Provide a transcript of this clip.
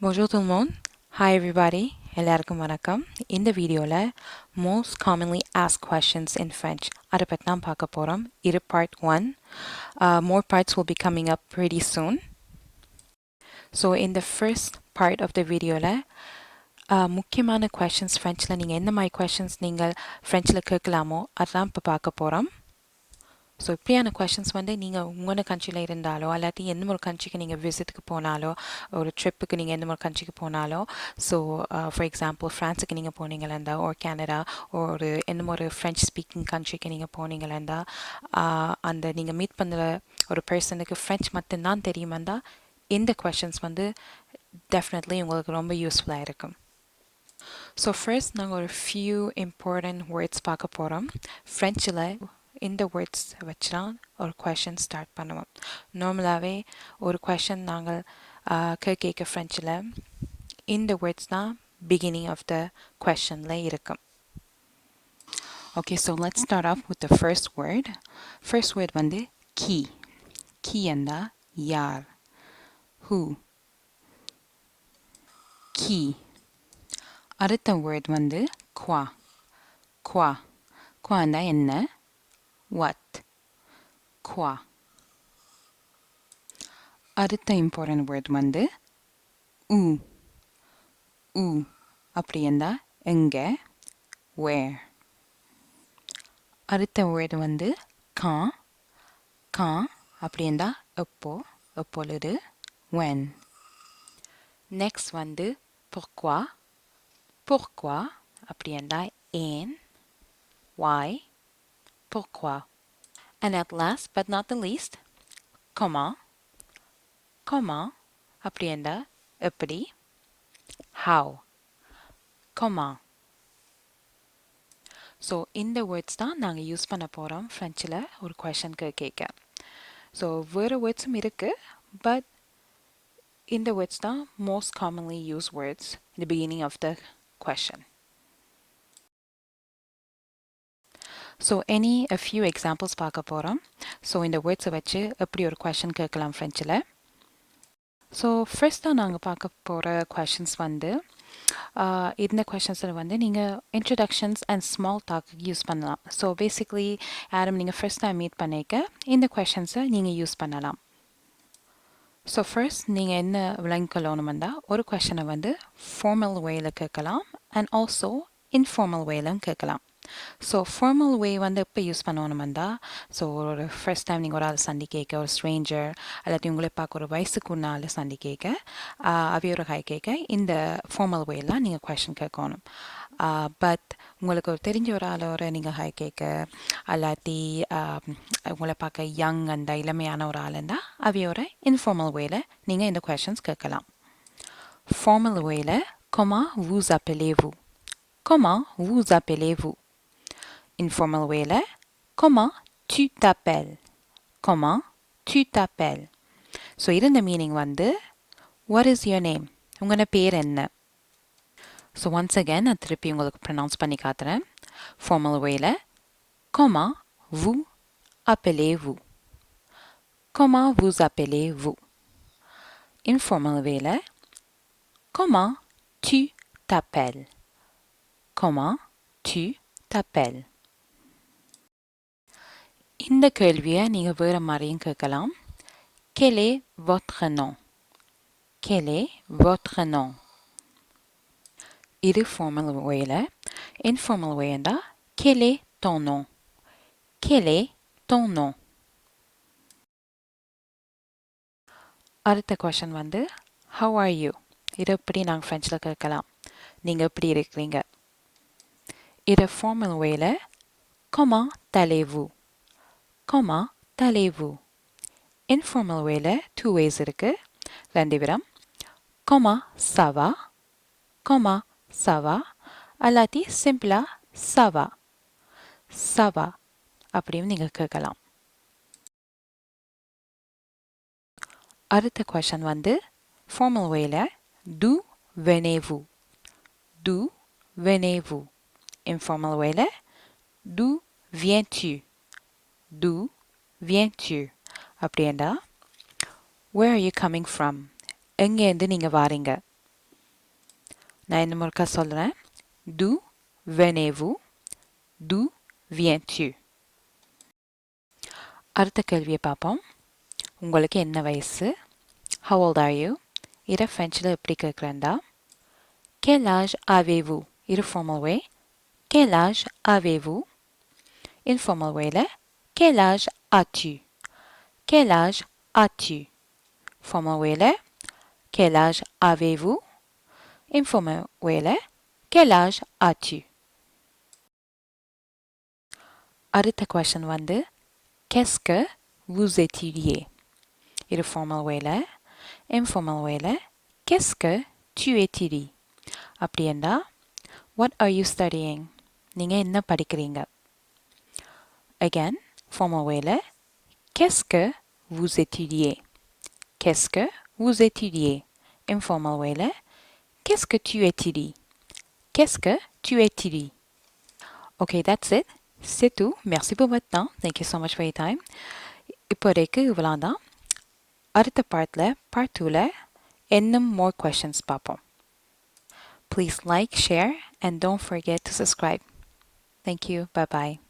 Bonjour tout le monde. Hi everybody. எல்லாருக்கும் வணக்கம். இந்த வீடியோல most commonly asked questions in French அதை பற்றி தான் பார்க்க போகிறோம். இது part 1. More parts will be coming up pretty soon. So in the first part of the videoல முக்கியமான questions Frenchல நீங்கள் எந்த மாதிரி questions நீங்கள் Frenchல கேட்கலாமோ அதான் இப்போ பார்க்க போகிறோம். ஸோ இப்படியான கொஷின்ஸ் வந்து நீங்கள் உங்களோட கண்ட்ரியில் இருந்தாலோ இல்லாட்டி எந்த ஒரு கண்ட்ரிக்கு நீங்கள் விசிட்டுக்கு போனாலோ ஒரு ட்ரிப்புக்கு நீங்கள் எந்த ஒரு கண்ட்ரிக்கு போனாலோ ஸோ ஃபார் எக்ஸாம்பிள் ஃப்ரான்ஸுக்கு நீங்கள் போனீங்களா இருந்தால் ஒரு கனடா ஒரு எந்த ஒரு ஃப்ரெஞ்ச் ஸ்பீக்கிங் கண்ட்ரிக்கு நீங்கள் போனீங்களா இருந்தால் அந்த நீங்கள் மீட் பண்ணுற ஒரு பர்சனுக்கு ஃப்ரெஞ்ச் மட்டும்தான் தெரியுமாண்டா இந்த கொஷின்ஸ் வந்து டெஃபினெட்லி உங்களுக்கு ரொம்ப யூஸ்ஃபுல்லாக இருக்கும். ஸோ ஃபர்ஸ்ட் நாங்கள் ஒரு ஃபியூ இம்பார்ட்டன்ட் வேர்ட்ஸ் பார்க்க போகிறோம். ஃப்ரெஞ்சில் இந்த வேர்ட்ஸ் வச்சு தான் ஒரு கொஷின் ஸ்டார்ட் பண்ணுவோம். நார்மலாகவே ஒரு கொஷின் நாங்கள் கேட்க ஃப்ரெஞ்சில் இந்த வேர்ட்ஸ் தான் பிகினிங் ஆஃப் த கொஷனில் இருக்கும். Okay, so let's start off with the first word. First word வந்து கீ. கீ என்றா யார், ஹூ. கீ. அடுத்த வேர்ட் வந்து குவா. குவா. குவாண்டா என்ன, what. Quoi. அடுத்த important word வந்து où. où அப்படி என்றா எங்கே, where. அடுத்த word வந்து quand. quand அப்படி என்றா எப்போ, எப்பொழுது, when. next வந்து pourquoi. pourquoi அப்படி என்றா ஏன், why. Pourquoi. And at last but not the least, comment. comment அப்படி என்றா எப்படி, how. comment. ஸோ இந்த வேர்ட்ஸ் தான் நாங்கள் யூஸ் பண்ண போகிறோம் ஃப்ரெஞ்சில் ஒரு கொஷனுக்கு கேட்க. ஸோ வேறு வேர்ட்ஸும் இருக்குது, பட் இந்த வேர்ட்ஸ் தான் most commonly use words in the beginning of the question. So a few examples பார்க்க போகிறோம். ஸோ இந்த வேர்ட்ஸை வச்சு எப்படி ஒரு கொஷின் கேட்கலாம் ஃப்ரெஞ்சில். ஸோ ஃபர்ஸ்ட்டாக நாங்கள் பார்க்க போகிற கொஷின்ஸ் வந்து இந்த கொஷின்ஸில் வந்து நீங்கள் introductions and small talk use பண்ணலாம். ஸோ பேசிக்லி யாரும் நீங்கள் ஃபர்ஸ்ட் டைம் மீட் பண்ணிக்க இந்த கொஷின்ஸை நீங்கள் யூஸ் பண்ணலாம். ஸோ ஃபர்ஸ்ட் நீங்கள் என்ன விளங்கிக்கொள்ளணுமெண்டா ஒரு கொஷனை வந்து ஃபார்மல் வேயில் கேட்கலாம் அண்ட் ஆல்சோ இன்ஃபார்மல் வேயிலும் கேட்கலாம். ஸோ ஃபார்மல் வே வந்து எப்போ யூஸ் பண்ணணுமெண்டா, ஸோ ஒரு ஃபர்ஸ்ட் டைம் நீங்கள் ஒரு ஆள் சண்டி கேட்க, ஒரு ஸ்ட்ரேஞ்சர் அல்லாட்டி உங்களை பார்க்க ஒரு வயசுக்குன்ன ஆள் சண்டி கேட்க, அவையோட ஹாய் கேட்க இந்த ஃபார்மல் வேலாம் நீங்கள் கொஷின் கேட்கணும். பட் உங்களுக்கு ஒரு தெரிஞ்ச ஒரு ஆளோட நீங்கள் ஹாய் கேட்க அல்லாட்டி உங்களை பார்க்க யங் அந்த இளமையான ஒரு ஆளுண்டா அவையோட இன்ஃபார்மல் வேல நீங்கள் இந்த கொஷின்ஸ் கேட்கலாம். ஃபார்மல் வேல comment vous appelez-vous. comment vous appelez-vous. Informal way là, comment tu t'appelles. comment tu t'appelles. So இதன் meaning வந்து what is your name, உங்களோட பேர் என்ன. So once again நான் திருப்பி உங்களுக்கு pronounce பண்ணி காட்டுறேன். Formal way là, comment vous appelez-vous. comment vous appelez-vous. Informal way là, comment tu t'appelles. comment tu t'appelles. இந்த கேள்வியை நீங்கள் வேறு மாதிரியும் கேட்கலாம். Quel est votre nom? Quel est votre nom? இது formal wayல. Informal wayண்டா Quel est ton nom? Quel est ton nom? அடுத்த question வந்து How are you? இது எப்படி நாங்கள் ஃப்ரெஞ்சில் கேட்கலாம், நீங்கள் எப்படி இருக்கிறீங்க. இது formal wayல Comment allez-vous? comment allez-vous. Informal wayல two ways இருக்கு, ரெண்டு விதம். comment ça va. comment ça va அல்லாட்டி சிம்பிளா ça va. ça va அப்படியும் நீங்கள் கேட்கலாம். அடுத்த கொஷன் வந்து formal wayல d'où venez-vous. d'où venez-vous. Informal wayல d'où viens-tu. d'où viens-tu. அப்படியேண்டா where are you coming from, எங்கேருந்து நீங்கள் வாரீங்க. நான் இன்னும் ஒருக்கா சொல்கிறேன். D'où venez-vous? D'où viens-tu? அடுத்த கேள்வியை பார்ப்போம். உங்களுக்கு என்ன வயசு? How old are you? இதை ஃப்ரெஞ்சில் எப்படி கேட்குறேன்டா, Quel âge avez-vous? இது formal way. Quel âge avez-vous? Informal way ல Quel âge as-tu? Quel âge as-tu? Formal way ல Quel âge avez-vous? Informal way ல Quel âge as-tu? அடுத்த question வந்து Qu'est-ce que vous étudiez? இது formal way ல. Informal way ல Qu'est-ce que tu étudies? அப்படியேண்டா What are you studying? நீங்க என்ன படிக்கிறீங்க? Again, formal way ல Qu'est-ce que vous étudiez? Qu'est-ce que vous étudiez? Informal way ல Qu'est-ce que tu étudies? Qu'est-ce que tu étudies? Okay, that's it. C'est tout. Merci pour votre temps. Thank you so much for your time. இப்போதைக்கு இவ்வளோதான். அடுத்த பார்ட்ல part 2ல இன்னும் more questions பார்ப்போம். Please like, share, and don't forget to subscribe. Thank you. Bye-bye.